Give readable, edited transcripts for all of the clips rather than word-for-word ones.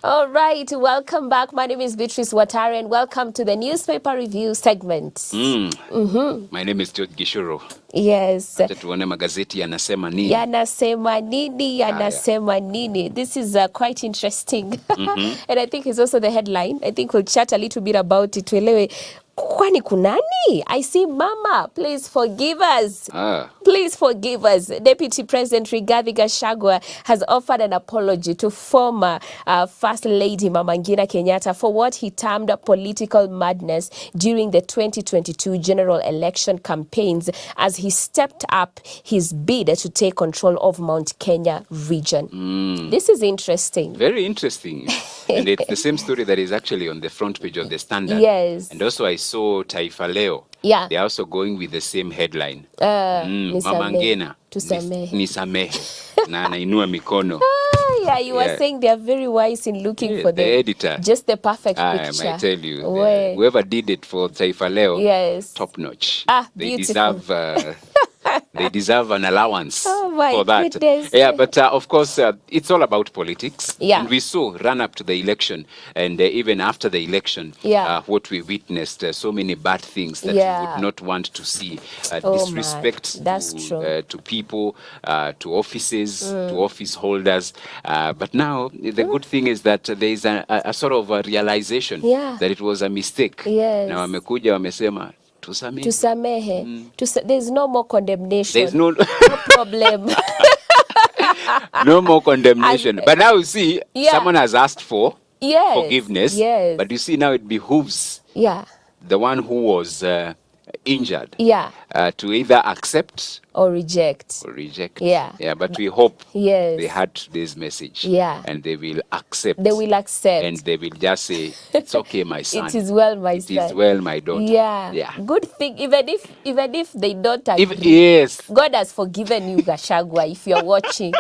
All right, welcome back. My name is Beatrice Watare and welcome to the newspaper review segment. My name is George Gishuru. Yes. Acha tuone magazeti yanasema nini. Yanasema nini. This is quite interesting. And I think it's also the headline. I think we'll chat a little bit about it. Tuelewe kwani kunani? I see mama, please forgive us. Please forgive us. Deputy President Rigathi Gachagua has offered an apology to former First Lady Mama Ngina Kenyatta for what he termed political madness during the 2022 general election campaigns as he stepped up his bid to take control of Mount Kenya region. This is interesting. Very interesting. And it's the same story that is actually on the front page of the Standard. Yes. And also I saw Taifa Leo. Yeah. They're also going with the same headline. Mama Ngina nisamehe na anainua mikono. Yeah, you were saying they are very wise in looking for the editor. Just the perfect picture. I tell you, whoever did it for Taifa Leo, top notch. They deserve they deserve an allowance for that. Goodness. Yeah, but of course, it's all about politics. Yeah. And we saw run up to the election and even after the election, what we witnessed, so many bad things that we would not want to see. Disrespect to people, to offices, to office holders. But now, the good thing is that there is a sort of a realization that it was a mistake. Yes. Na wamekuja wamesema, tusamehe. There's no more condemnation. There's no problem. No more condemnation. But now you see, someone has asked for forgiveness. Yes. But you see, now it behooves the one who was injured to either accept or reject. Yeah, but we hope they heard today's message. And they will accept. And they will just say, it's okay, my son. It is well, my son. It is well, my daughter. Yeah. Good thing, even if they don't agree. God has forgiven you, Gachagua, if you're watching.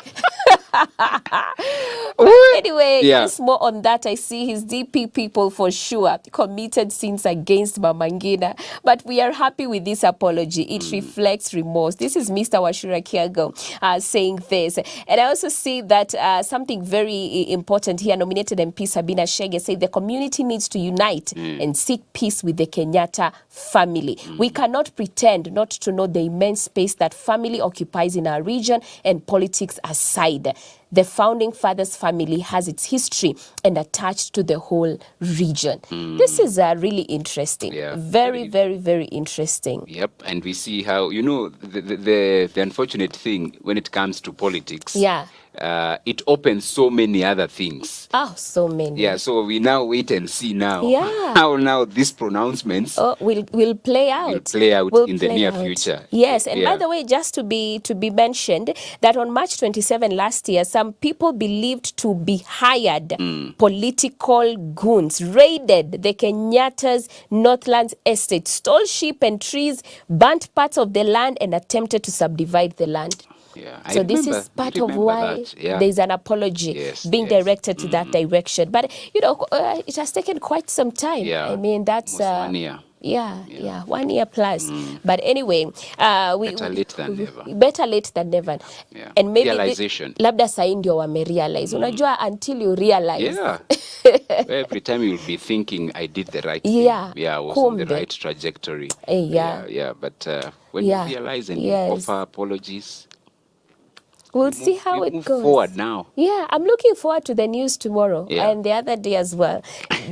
Anyway, just more on that. I see his DP people for sure committed sins against Mama Ngina, but we are happy with this apology. It reflects remorse. This is Mr. Wachira Kiago saying this. And I also see that something very important here, nominated MP Sabina Chege said the community needs to unite and seek peace with the Kenyatta family. We cannot pretend not to know the immense space that family occupies in our region, and politics aside. The founding fathers' family has its history and attached to the whole region. This is really interesting. Very, very, very interesting. Yep, and we see how, the unfortunate thing when it comes to politics. It opens so many other things. So many. Yeah, so we now wait and see now how now these pronouncements will play out. In the near future. Yes, and by the way, just to be mentioned, that on March 27 last year, some people believed to be hired political goons raided the Kenyatta's Northlands estate, stole sheep and trees, burnt parts of the land, and attempted to subdivide the land. So this is part of why there's an apology being directed to that direction. But, it has taken quite some time. I mean, that's 1 year. 1 year plus. But anyway, better late than never. Better late than never. And maybe realization. Labda sai ndio wamerealize. Unajua, until you realize. Every time you'll be thinking, I did the right thing. I was on the right trajectory. But when you realize and you offer apologies, we'll see how it goes. Forward now. I'm looking forward to the news tomorrow and the other day as well,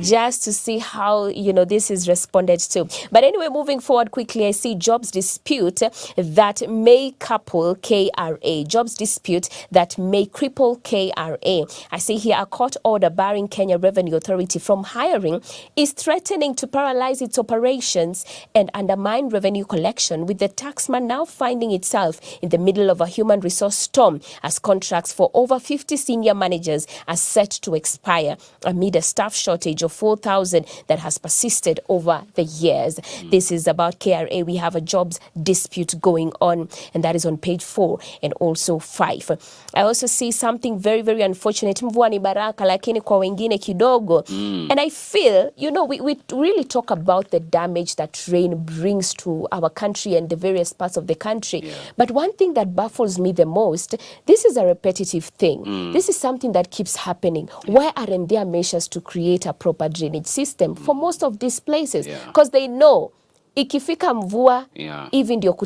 just to see how this is responded to. But anyway, moving forward quickly, I see jobs dispute that may couple KRA. Jobs dispute that may cripple KRA. I see here a court order barring Kenya Revenue Authority from hiring is threatening to paralyze its operations and undermine revenue collection, with the taxman now finding itself in the middle of a human resource storm as contracts for over 50 senior managers are set to expire amid a staff shortage of of 4,000 that has persisted over the years. This is about KRA. We have a jobs dispute going on, and that is on page 4 and also 5. I also see something very, very unfortunate. Mvua ni baraka lakini kwa wengine kidogo. And I feel, you know, we really talk about the damage that rain brings to our country and the various parts of the country. Yeah. But one thing that baffles me the most, this is a repetitive thing. This is something that keeps happening. Why aren't there measures to create a proper drainage system for most of these places? Because they know ikifika mvua, even ndio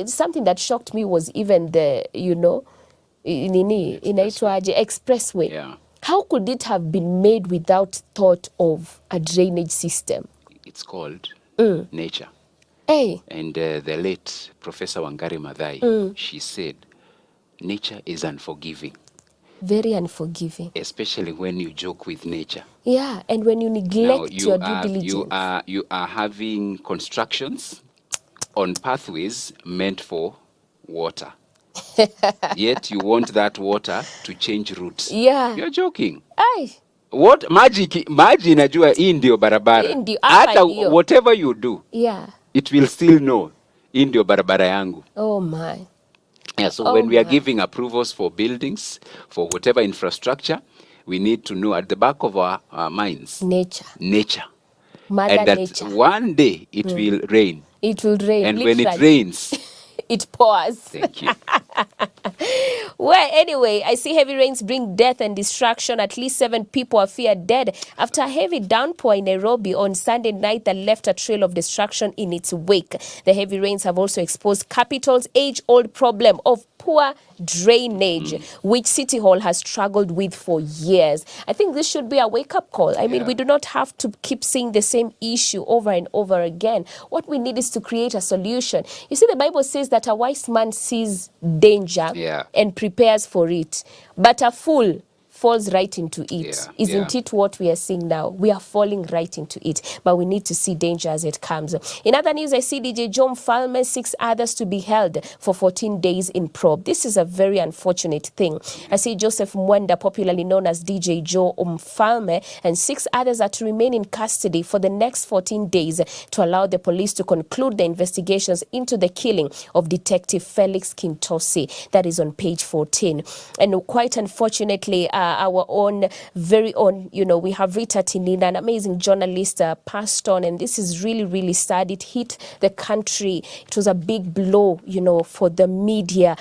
something that shocked me was even the, you know, inaitwaje expressway. How could it have been made without thought of a drainage system? It's called nature. Hey. And the late Professor Wangari Maathai, she said, nature is unforgiving. Very unforgiving. Especially when you joke with nature. Yeah, and when you neglect your due diligence. You are having constructions on pathways meant for water. Yet you want that water to change routes. Yeah. You're joking. Aye. What maji inajua hii ndio barabara. Hata whatever you do. Yeah. It will still know hii ndio barabara yangu. Oh my. Yeah, so when we are giving approvals for buildings, for whatever infrastructure, we need to know at the back of our minds. Nature. Mother and that nature. One day it will rain. It will rain. And literally. When it rains, it pours. Thank you. Well, anyway, I see heavy rains bring death and destruction. At least 7 people are feared dead after a heavy downpour in Nairobi on Sunday night that left a trail of destruction in its wake. The heavy rains have also exposed capital's age-old problem of poor drainage, which City Hall has struggled with for years. I think this should be a wake-up call. I mean, we do not have to keep seeing the same issue over and over again. What we need is to create a solution. You see, the Bible says that a wise man sees danger and prepares for it, but a fool falls right into it. Isn't it what we are seeing now? We are falling right into it, but we need to see danger as it comes. In other news, I see DJ Joe Mfalme, 6 others to be held for 14 days in probe. This is a very unfortunate thing. I see Joseph Mwenda, popularly known as DJ Joe Mfalme, and 6 others are to remain in custody for the next 14 days to allow the police to conclude the investigations into the killing of Detective Felix Kintosi. That is on page 14. And quite unfortunately, our own, very own, you know, we have Rita Tinina, an amazing journalist, passed on, and this is really, really sad. It hit the country. It was a big blow, you know, for the media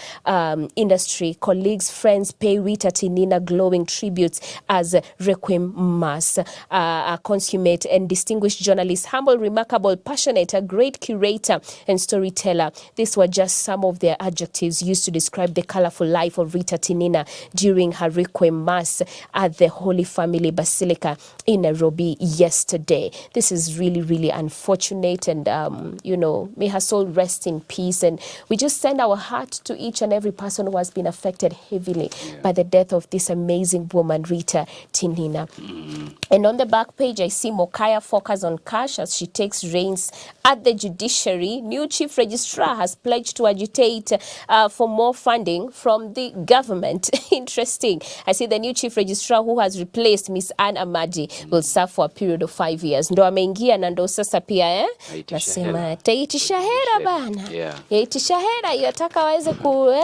industry. Colleagues, friends pay Rita Tinina glowing tributes as requiem mass. A consummate and distinguished journalist, humble, remarkable, passionate, a great curator and storyteller. These were just some of the adjectives used to describe the colorful life of Rita Tinina during her requiem mass at the Holy Family Basilica in Nairobi yesterday. This is really, really unfortunate, and you know, may her soul rest in peace. And we just send our heart to each and every person who has been affected heavily by the death of this amazing woman, Rita Tinina. And on the back page, I see Mokaya focus on cash as she takes reins at the judiciary. New chief registrar has pledged to agitate for more funding from the government. Interesting. I see the new chief registrar who has replaced Miss Anne Amadi will serve for a period of 5 years. Ndo ameingia na ndo sasa pia nasema taitisha hera bana. Yaitisha hera yataka waweze ku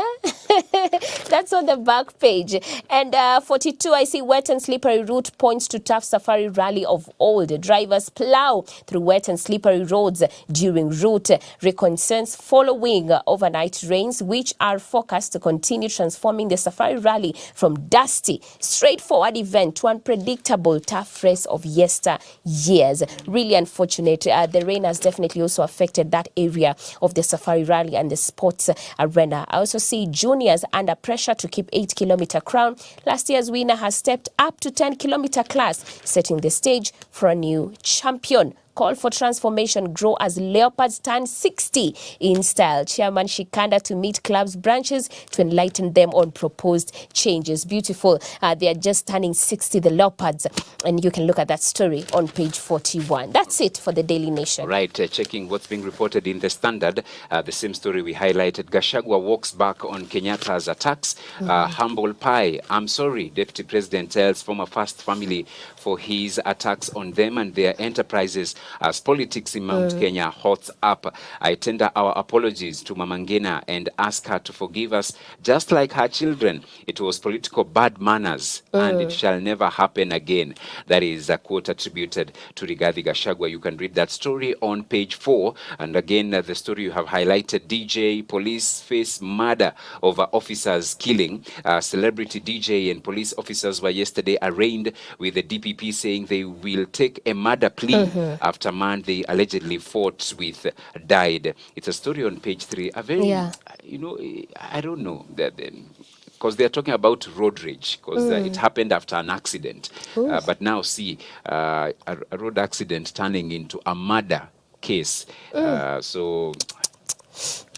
That's on the back page. And 42, I see wet and slippery route points to tough safari rally of old. Drivers plow through wet and slippery roads during route reconnaissance following overnight rains, which are forecast to continue transforming the safari rally from dusty, straightforward event to unpredictable tough race of yesteryears. Really unfortunate. The rain has definitely also affected that area of the safari rally and the sports arena. I also see juniors under pressure to keep 8-kilometer crown. Last year's winner has stepped up to 10-kilometer class, setting the stage for a new champion call for transformation, grow as Leopards turn 60 in style. Chairman Shikanda to meet clubs branches to enlighten them on proposed changes. Beautiful. They are just turning 60, the Leopards, and you can look at that story on page 41. That's it for the Daily Nation. Right, checking what's being reported in the Standard, the same story we highlighted. Gachagua walks back on Kenyatta's attacks. Humble pie. I'm sorry, Deputy President tells former First Family for his attacks on them and their enterprises as politics in Mount Kenya hots up. I tender our apologies to Mama Ngina and ask her to forgive us, just like her children. It was political bad manners and it shall never happen again. That is a quote attributed to Rigathi Gachagua. You can read that story on page 4. And again, the story you have highlighted, DJ, police face murder over officers killing. Celebrity DJ and police officers were yesterday arraigned, with the DPP saying they will take a murder plea after man they allegedly fought with died. It's a story on page 3. A very, I don't know, because they're talking about road rage, because it happened after an accident. But now see, a road accident turning into a murder case. So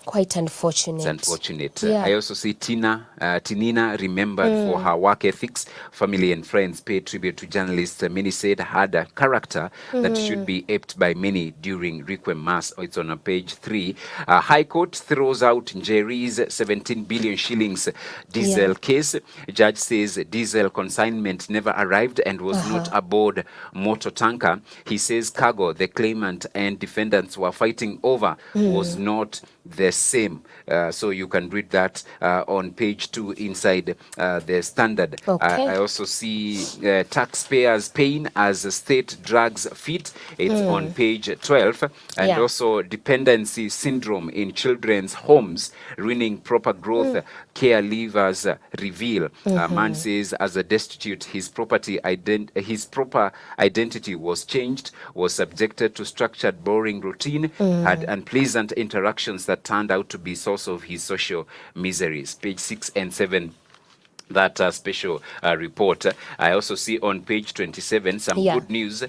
quite unfortunate. It's unfortunate. I also see Tinina remembered for her work ethics. Family and friends pay tribute to journalist Minnie said had a character that should be aped by many during Requiem Mass. It's on page 3. High Court throws out Njeri's 17 billion shillings diesel case. Judge says diesel consignment never arrived and was not aboard motor tanker. He says cargo the claimant and defendants were fighting over was not the same. So you can read that on page 2 inside the Standard. I also see taxpayers paying as the state drags feet. It's on page 12. And also dependency syndrome in children's homes ruining proper growth. Caregivers reveal. A man says as a destitute, his proper identity was changed, was subjected to structured boring routine, had unpleasant interactions that turned out to be source of his social miseries. Page 6 and 7. That special report. I also see on page 27 some good news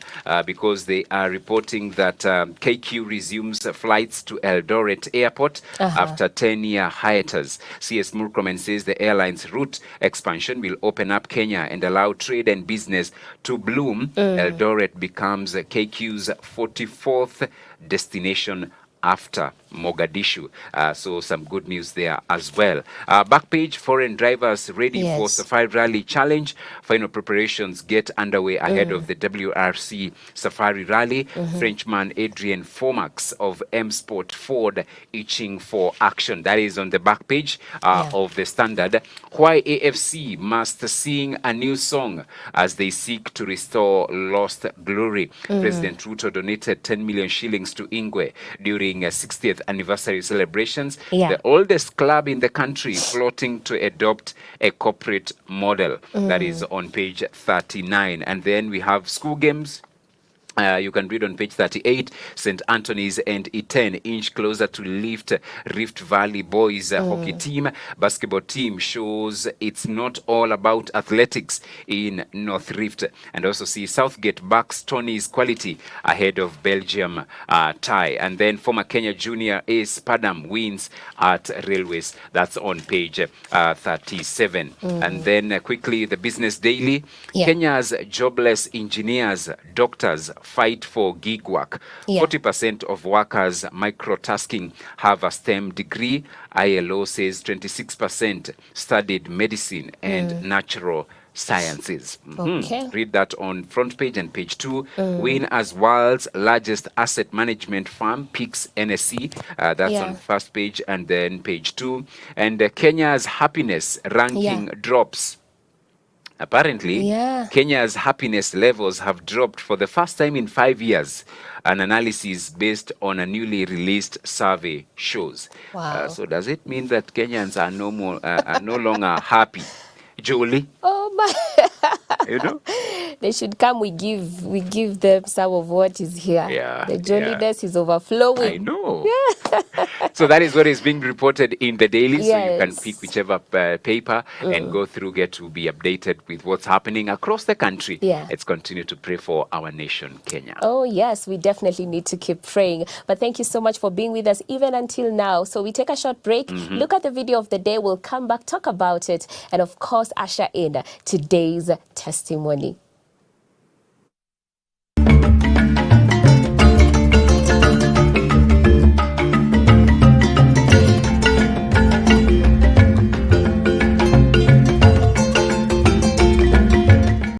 because they are reporting that KQ resumes flights to Eldoret Airport after 10-year hiatus. CS Murkomen says the airline's route expansion will open up Kenya and allow trade and business to bloom. Eldoret becomes KQ's 44th destination after Mogadishu. So some good news there as well. Back page, foreign drivers ready for Safari Rally Challenge. Final preparations get underway ahead of the WRC Safari Rally. Frenchman Adrian Formax of M Sport Ford itching for action. That is on the back page of the Standard. Why AFC must sing a new song as they seek to restore lost glory. President Ruto donated 10 million shillings to Ingwe during 60th anniversary celebrations. The oldest club in the country plotting to adopt a corporate model. That is on page 39. And then we have school games. You can read on page 38, St. Anthony's and Iten inch closer to lift Rift Valley boys hockey team. Basketball team shows it's not all about athletics in North Rift. And also see Southgate backs Tony's quality ahead of Belgium tie. And then former Kenya junior ace Padam wins at Railways. That's on page 37. And then quickly, the Business Daily. Kenya's jobless engineers, doctors, fight for gig work. 40% of workers microtasking have a STEM degree. ILO says 26% studied medicine and natural sciences. Read that on front page and page 2. Win as world's largest asset management firm picks NSE. That's on first page and then page 2. And Kenya's happiness ranking drops. Apparently, Kenya's happiness levels have dropped for the first time in 5 years. An analysis based on a newly released survey shows. So does it mean that Kenyans are no longer happy? Julie? Oh my! You know? They should come. We give them some of what is here. The jolliness is overflowing. I know. So, so that is what is being reported in the daily. Yes. So you can pick whichever paper and go through, get to be updated with what's happening across the country. Yeah. Let's continue to pray for our nation, Kenya. Oh, yes, we definitely need to keep praying. But thank you so much for being with us even until now. So we take a short break, look at the video of the day. We'll come back, talk about it, and of course, usher in today's testimony.